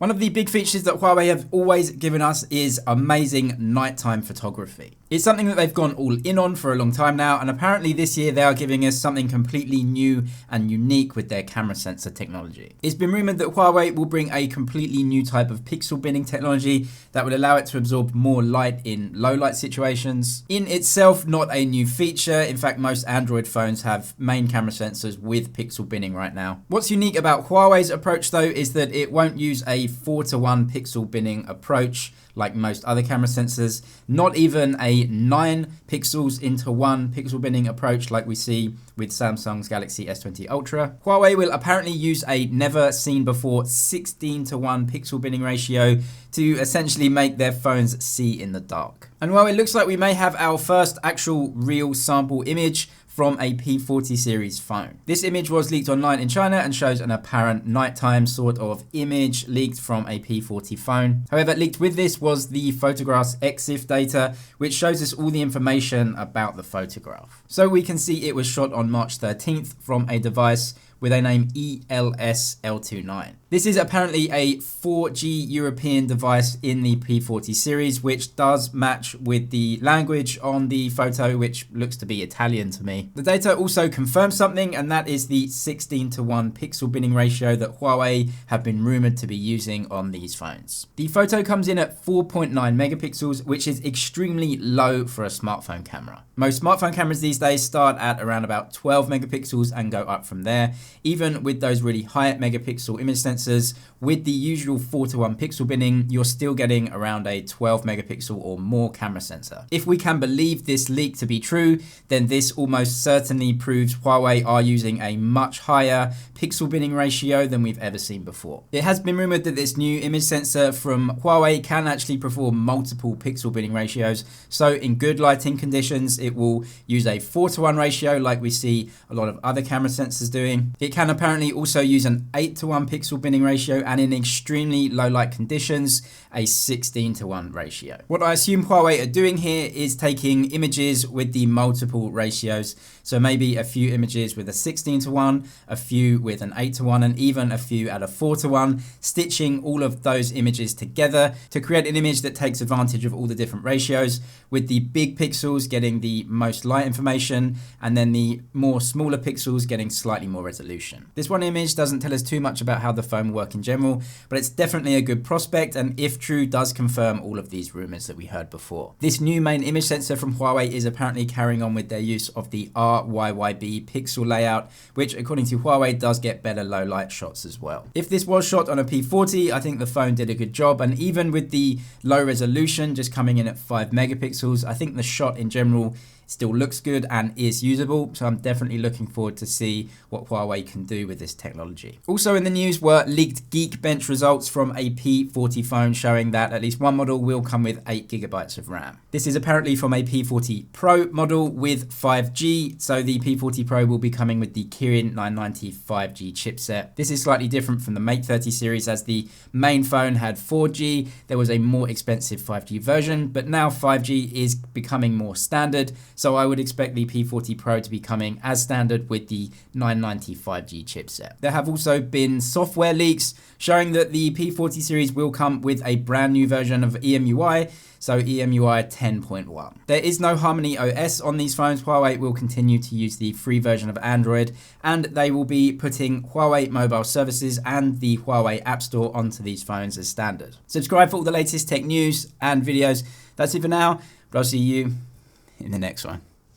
One of the big features that Huawei have always given us is amazing nighttime photography. It's something that they've gone all in on for a long time now, and apparently this year they are giving us something completely new and unique with their camera sensor technology. It's been rumored that Huawei will bring a completely new type of pixel binning technology that would allow it to absorb more light in low light situations. In itself, not a new feature. In fact, most Android phones have main camera sensors with pixel binning right now. What's unique about Huawei's approach though is that it won't use a 4:1 pixel binning approach like most other camera sensors, not even a 9 pixels into 1 pixel binning approach like we see with Samsung's Galaxy S20 Ultra. Huawei will apparently use a never seen before 16:1 pixel binning ratio to essentially make their phones see in the dark. And while it looks like we may have our first actual real sample image from a P40 series phone. This image was leaked online in China and shows an apparent nighttime sort of image leaked from a P40 phone. However, leaked with this was the photograph's EXIF data, which shows us all the information about the photograph. So we can see it was shot on March 13th from a device with a name ELSL29. This is apparently a 4G European device in the P40 series, which does match with the language on the photo, which looks to be Italian to me. The data also confirms something, and that is the 16:1 pixel binning ratio that Huawei have been rumored to be using on these phones. The photo comes in at 4.9 megapixels, which is extremely low for a smartphone camera. Most smartphone cameras these days start at around about 12 megapixels and go up from there. Even with those really high megapixel image sensors, with the usual 4:1 pixel binning, you're still getting around a 12 megapixel or more camera sensor. If we can believe this leak to be true, then this almost certainly proves Huawei are using a much higher pixel binning ratio than we've ever seen before. It has been rumored that this new image sensor from Huawei can actually perform multiple pixel binning ratios. So in good lighting conditions, it will use a 4:1 ratio like we see a lot of other camera sensors doing. It can apparently also use an 8:1 pixel binning ratio, and in extremely low light conditions, a 16:1 ratio. What I assume Huawei are doing here is taking images with the multiple ratios. So maybe a few images with a 16:1, a few with an 8:1, and even a few at a 4:1, stitching all of those images together to create an image that takes advantage of all the different ratios, with the big pixels getting the most light information, and then the more smaller pixels getting slightly more resolution. This one image doesn't tell us too much about how the phone will work in general, but it's definitely a good prospect, and if true, does confirm all of these rumors that we heard before. This new main image sensor from Huawei is apparently carrying on with their use of the RYYB pixel layout, which according to Huawei does get better low light shots as well. If this was shot on a P40, I think the phone did a good job, and even with the low resolution just coming in at 5 megapixels, I think the shot in general still looks good and is usable, so I'm definitely looking forward to see what Huawei can do with this technology. Also in the news were leaked Geekbench results from a P40 phone showing that at least one model will come with 8 gigabytes of RAM. This is apparently from a P40 Pro model with 5G, so the P40 Pro will be coming with the Kirin 990 5G chipset. This is slightly different from the Mate 30 series, as the main phone had 4G, there was a more expensive 5G version, but now 5G is becoming more standard. So I would expect the P40 Pro to be coming as standard with the 990 5G chipset. There have also been software leaks showing that the P40 series will come with a brand new version of EMUI, so EMUI 10.1. There is no Harmony OS on these phones. Huawei will continue to use the free version of Android, and they will be putting Huawei mobile services and the Huawei App Store onto these phones as standard. Subscribe for all the latest tech news and videos. That's it for now, but I'll see you in the next one.